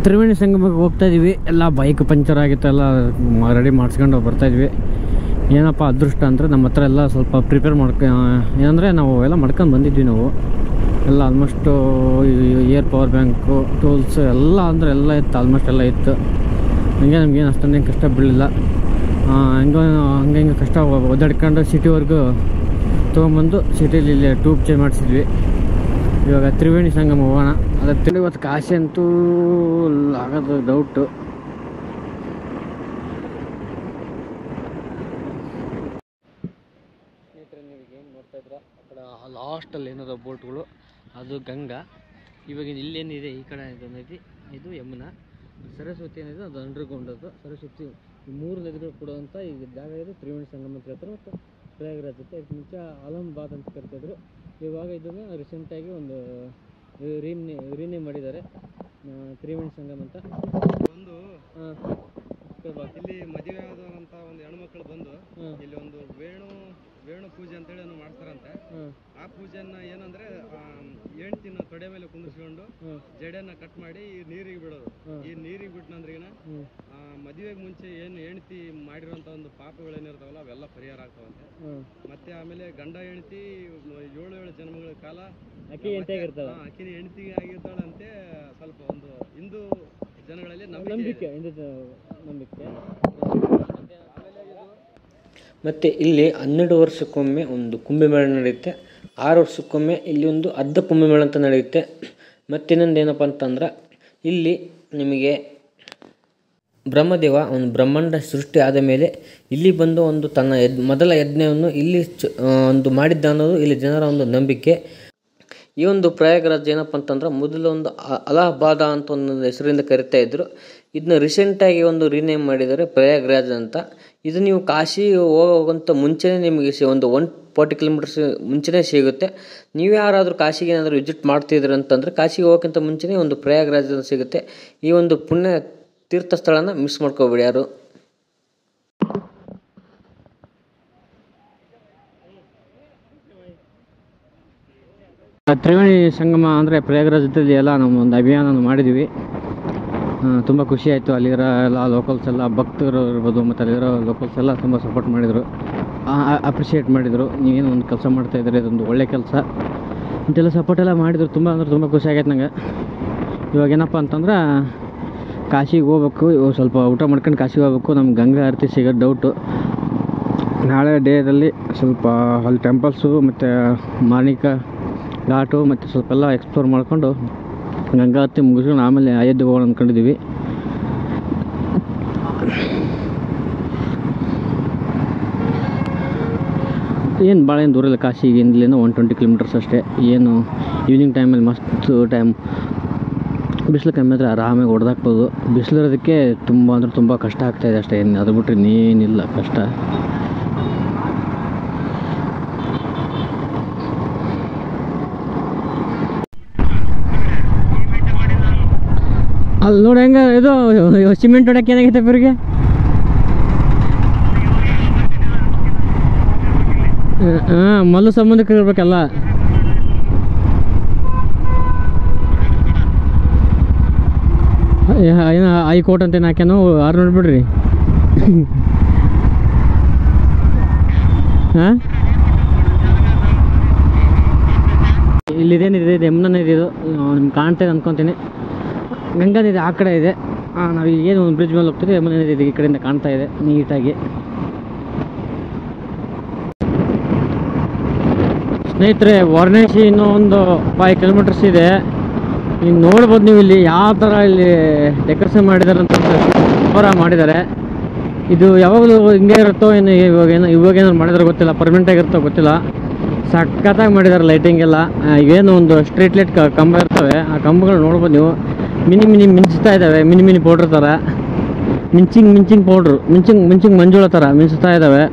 ತ್ರಿವೇಣಿ ಸಂಗಮಕ್ಕೆ ಹೋಗ್ತಾಯಿದ್ವಿ. ಎಲ್ಲ bike puncture ಆಗಿತ್ತು, ಎಲ್ಲ ರೆಡಿ ಮಾಡಿಸ್ಕೊಂಡು ಬರ್ತಾಯಿದ್ವಿ. ಏನಪ್ಪ ಅದೃಷ್ಟ ಅಂದರೆ ನಮ್ಮ ಹತ್ರ ಎಲ್ಲ ಸ್ವಲ್ಪ ಪ್ರಿಪೇರ್ ಏನಂದರೆ ನಾವು ಎಲ್ಲ ಮಾಡ್ಕೊಂಡು ಬಂದಿದ್ವಿ. ನಾವು ಎಲ್ಲ almost year power bank, tools ಎಲ್ಲ ಅಂದರೆ ಎಲ್ಲ ಇತ್ತು, ಆಲ್ಮೋಸ್ಟ್ ಎಲ್ಲ ಇತ್ತು. ಹಂಗೆ ನಮಗೇನು ಅಷ್ಟೊಂದೇನು ಕಷ್ಟ ಬೀಳಲಿಲ್ಲ. ಹಂಗೆ ಕಷ್ಟ ಒದ್ದಾಡ್ಕೊಂಡು ಸಿಟಿವರೆಗೂ ತೊಗೊಂಬಂದು ಸಿಟಿಲಿ ಇಲ್ಲೇ ಟ್ಯೂಬ್ ಚೇಂಜ್ ಮಾಡಿಸಿದ್ವಿ. ಇವಾಗ ತ್ರಿವೇಣಿ ಸಂಗಮ ಹೋಗೋಣ. ಅದಕ್ಕೆ ಇವತ್ತು ಕಾಶಿ ಅಂತೂ ಆಗೋದು ಡೌಟು. ಸ್ನೇಹಿತರೆ, ನೀವು ಏನು ನೋಡ್ತಾ ಇದ್ರ ಆ ಕಡೆ ಲಾಸ್ಟಲ್ಲಿ ಏನದ ಬೋಟ್ಗಳು, ಅದು ಗಂಗಾ. ಇವಾಗ ಇಲ್ಲೇನಿದೆ ಈ ಕಡೆ ಇದು ನದಿ, ಇದು ಯಮುನಾ. ಸರಸ್ವತಿ ಏನಿದೆ ಅದು ಅಂಡರ್ಗ್ರೌಂಡ್. ಅದು ಸರಸ್ವತಿ ಈ 3 ನದಿಗಳು ಕೊಡುವಂಥ ಈ ಜಾಗ ಇದೆ ತ್ರಿವೇಣಿ ಸಂಗಮ ಅಂತ ಹೇಳ್ತಾರೆ. ಮತ್ತು ಪ್ರಯಾಗರಾಜ್ ಅಂತ ಇದಕ್ಕೆ ಮುಂಚೆ ಅಲಹಾಬಾದ್ ಅಂತ ಕರಿತಿದ್ರು. ಇವಾಗ ಇದನ್ನು ರೀಸೆಂಟಾಗಿ ಒಂದು ರೀನೇಮ್ ಮಾಡಿದ್ದಾರೆ, ತ್ರಿವೇಣಿ ಸಂಗಮ ಅಂತ. ಒಂದು ಇಲ್ಲಿ ಮದುವೆ ಆದಂಥ ಒಂದು ಹೆಣ್ಮಕ್ಳು ಬಂದು ಇಲ್ಲಿ ಒಂದು ವೇಣು ಪೂಜೆ ಅಂತೇಳಿ ಮಾಡ್ತಾರಂತೆ. ಆ ಪೂಜೆಯನ್ನ ಏನಂದ್ರೆ ಹೆಣ್ತಿನ ತೊಡೆ ಮೇಲೆ ಕುಂದಿಸ್ಕೊಂಡು ಜಡೆಯನ್ನ ಕಟ್ ಮಾಡಿ ನೀರಿಗೆ ಬಿಡೋದು. ಈ ನೀರಿಗೆ ಬಿಟ್ಟನಂದ್ರೆ ಮದುವೆಗೆ ಮುಂಚೆ ಏನು ಹೆಣ್ತಿ ಮಾಡಿರುವಂತ ಒಂದು ಪಾಪಗಳೇನಿರ್ತಾವಲ್ಲ ಅವೆಲ್ಲ ಪರಿಹಾರ ಆಗ್ತಾವಂತೆ. ಮತ್ತೆ ಆಮೇಲೆ ಗಂಡ ಹೆಣ್ತಿ 7 ಜನ್ಮಗಳ ಕಾಲ ಆಕಿನ ಹೆಣ್ತಿಗೆ ಆಗಿರ್ತಾಳಂತೆ. ಸ್ವಲ್ಪ ಒಂದು ಹಿಂದೂ ಜನಗಳಲ್ಲಿ ನಂಬಿಕೆ. ಮತ್ತು ಇಲ್ಲಿ 12 ವರ್ಷಕ್ಕೊಮ್ಮೆ ಒಂದು ಕುಂಭಮೇಳ ನಡೆಯುತ್ತೆ. 6 ವರ್ಷಕ್ಕೊಮ್ಮೆ ಇಲ್ಲಿ ಒಂದು ಅರ್ಧ ಕುಂಭಮೇಳ ಅಂತ ನಡೆಯುತ್ತೆ. ಮತ್ತಿನ್ನೊಂದು ಏನಪ್ಪ ಅಂತಂದ್ರೆ, ಇಲ್ಲಿ ನಿಮಗೆ ಬ್ರಹ್ಮದೇವ ಒಂದು ಬ್ರಹ್ಮಾಂಡ ಸೃಷ್ಟಿ ಆದ ಮೇಲೆ ಇಲ್ಲಿ ಬಂದು ಒಂದು ತನ್ನ ಮೊದಲ ಯಜ್ಞವನ್ನು ಇಲ್ಲಿ ಒಂದು ಮಾಡಿದ್ದ ಅನ್ನೋದು ಇಲ್ಲಿ ಜನರ ಒಂದು ನಂಬಿಕೆ. ಈ ಒಂದು ಪ್ರಯಾಗರಾಜ್ ಏನಪ್ಪ ಅಂತಂದ್ರೆ ಮೊದಲು ಒಂದು ಅಲಹಾಬಾದ ಅಂತ ಒಂದು ಹೆಸರಿಂದ ಕರಿತಾ ಇದ್ರು. ಇದನ್ನ ರೀಸೆಂಟಾಗಿ ಒಂದು ರೀನೇಮ್ ಮಾಡಿದ್ದಾರೆ ಪ್ರಯಾಗರಾಜ್ ಅಂತ. ಇದು ನೀವು ಕಾಶಿ ಹೋಗೋಂಥ ಮುಂಚೆನೇ ನಿಮಗೆ ಒಂದು 140 ಕಿಲೋಮೀಟರ್ಸ್ ಮುಂಚೆನೇ ಸಿಗುತ್ತೆ. ನೀವು ಯಾರಾದರೂ ಕಾಶಿಗೆ ಏನಾದರೂ ವಿಸಿಟ್ ಮಾಡ್ತಿದ್ದೀರ ಅಂತಂದರೆ ಕಾಶಿಗೆ ಹೋಗೋಕ್ಕಿಂತ ಮುಂಚೆನೇ ಒಂದು ಪ್ರಯಾಗರಾಜ್ ಸಿಗುತ್ತೆ. ಈ ಒಂದು ಪುಣ್ಯ ತೀರ್ಥ ಸ್ಥಳನ ಮಿಸ್ ಮಾಡ್ಕೋಬೇಡಿ ಯಾರು. ತ್ರಿವೇಣಿ ಸಂಗಮ ಅಂದರೆ ಪ್ರಯಾಗರಾಜದಲ್ಲಿ ಎಲ್ಲ ನಮ್ಮ ಒಂದು ಅಭಿಯಾನ ಮಾಡಿದ್ವಿ. ತುಂಬ ಖುಷಿ ಆಯಿತು. ಅಲ್ಲಿರೋ ಎಲ್ಲ ಲೋಕಲ್ಸ್ ಎಲ್ಲ ಭಕ್ತರು ಇರ್ಬೋದು, ಮತ್ತು ಅಲ್ಲಿರೋ ಲೋಕಲ್ಸ್ ಎಲ್ಲ ತುಂಬ ಸಪೋರ್ಟ್ ಮಾಡಿದರು, ಅಪ್ರಿಷಿಯೇಟ್ ಮಾಡಿದರು. ನೀವೇನು ಒಂದು ಕೆಲಸ ಮಾಡ್ತಾಯಿದ್ದಾರೆ, ಇದೊಂದು ಒಳ್ಳೆ ಕೆಲಸ ಅಂತೆಲ್ಲ ಸಪೋರ್ಟ್ ಎಲ್ಲ ಮಾಡಿದರು. ತುಂಬ ಅಂದರೆ ತುಂಬ ಖುಷಿ ಆಗೈತೆ ನಂಗೆ. ಇವಾಗ ಏನಪ್ಪ ಅಂತಂದ್ರೆ ಕಾಶಿಗೆ ಹೋಗ್ಬೇಕು, ಸ್ವಲ್ಪ ಊಟ ಮಾಡ್ಕೊಂಡು ಕಾಶಿಗೆ ಹೋಗ್ಬೇಕು. ನಮ್ಗೆ ಗಂಗಾ ಆರತಿ ಸಿಗೋದು ಡೌಟು. ನಾಳೆ ಡೇದಲ್ಲಿ ಸ್ವಲ್ಪ ಅಲ್ಲಿ ಟೆಂಪಲ್ಸು ಮತ್ತು ಮಾರ್ನಿಕ ಘಾಟು ಮತ್ತು ಸ್ವಲ್ಪ ಎಲ್ಲ ಎಕ್ಸ್ಪ್ಲೋರ್ ಮಾಡಿಕೊಂಡು ಗಂಗಾ ಆರತಿ ಮುಗಿಸ್ಕೊಂಡು ಆಮೇಲೆ ಅಯೋಧ್ಯೆಗೆ ಹೋಗೋಣ ಅಂದ್ಕೊಂಡಿದ್ದೀವಿ. ಏನು ಭಾಳ ಏನು ದೂರ ಇಲ್ಲ ಕಾಶಿಗೆ, ಇಲ್ಲಿಂದ 120 ಕಿಲೋಮೀಟರ್ಸ್ ಅಷ್ಟೇ. ಏನು ಈವ್ನಿಂಗ್ ಟೈಮಲ್ಲಿ ಮಸ್ತ್ ಟೈಮ್, ಬಿಸಿಲು ಕಮ್ಮಿ ಆದರೆ ಆರಾಮಾಗಿ ಹೊಡೆದಾಕ್ಬೋದು. ಬಿಸಿಲಿರೋದಕ್ಕೆ ತುಂಬ ಅಂದರೆ ತುಂಬ ಕಷ್ಟ ಆಗ್ತಾಯಿದೆ ಅಷ್ಟೇ, ಏನು ಅದು ಬಿಟ್ಟರೆ ಇನ್ನೇನಿಲ್ಲ ಕಷ್ಟ. ಅಲ್ಲಿ ನೋಡಿ ಹೆಂಗೆ ಇದು ಸಿಮೆಂಟ್ ಹೊಡಕ್ಕೆ ಏನಾಗೈತೆ ಇವ್ರಿಗೆ. ಮಲ್ಲು ಸಂಬಂಧಕ್ಕೆ ಇರ್ಬೇಕಲ್ಲ. ಏನೋ ಹೈಕೋರ್ಟ್ ಅಂತ ಏನು ಹಾಕ್ಯಾನೋ 6 ನೋಡ್ಬಿಡ್ರಿ. ಹಾಂ, ಇಲ್ಲಿದೇನಿದೆ, ಇದು ಯಮುನಾ ನದಿ. ಇದು ನಿಮ್ಗೆ ಕಾಣ್ತಾ ಇದೆ ಅಂದ್ಕೊತೀನಿ. ಗಂಗಾ ನದಿ ಆ ಕಡೆ ಇದೆ. ನಾವು ಏನು ಒಂದು ಬ್ರಿಡ್ಜ್ ಮೇಲೆ ಹೋಗ್ತೀವಿ, ಯಮುನಾ ನದಿ ಈ ಕಡೆಯಿಂದ ಕಾಣ್ತಾ ಇದೆ ನೀಟಾಗಿ. ಸ್ನೇಹಿತರೆ, ವಾರಣಾಸಿ ಇನ್ನೂ ಒಂದು 5 ಕಿಲೋಮೀಟರ್ಸ್ ಇದೆ. ಈಗ ನೋಡ್ಬೋದು ನೀವು ಇಲ್ಲಿ ಯಾವ ಥರ ಇಲ್ಲಿ ಡೆಕೋರೇಷನ್ ಮಾಡಿದ್ದಾರೆ ಅಂತ ಸೂಪರ ಮಾಡಿದ್ದಾರೆ. ಇದು ಯಾವಾಗಲೂ ಹಿಂಗೆ ಇರುತ್ತೋ ಏನು, ಇವಾಗೇನಾದ್ರು ಮಾಡಿದ್ರೆ ಗೊತ್ತಿಲ್ಲ, ಪರ್ಮನೆಂಟಾಗಿರುತ್ತೋ ಗೊತ್ತಿಲ್ಲ. ಸಖತ್ತಾಗಿ ಮಾಡಿದ್ದಾರೆ ಲೈಟಿಂಗ್ ಎಲ್ಲ. ಏನು ಒಂದು ಸ್ಟ್ರೀಟ್ ಲೈಟ್ ಕಂಬ ಇರ್ತವೆ, ಆ ಕಂಬಗಳು ನೋಡ್ಬೋದು ನೀವು. ಮಿನಿ ಮಿಂಚ್ತಾ ಇದ್ದಾವೆ, ಮಿನಿ ಪೌಡ್ರ್ ಥರ ಮಿಂಚಿಂಗ್ ಪೌಡ್ರು, ಮಿಂಚಿಂಗ್ ಮಂಜುಳ ಥರ ಮಿಂಚ್ತಾ ಇದ್ದಾವೆ.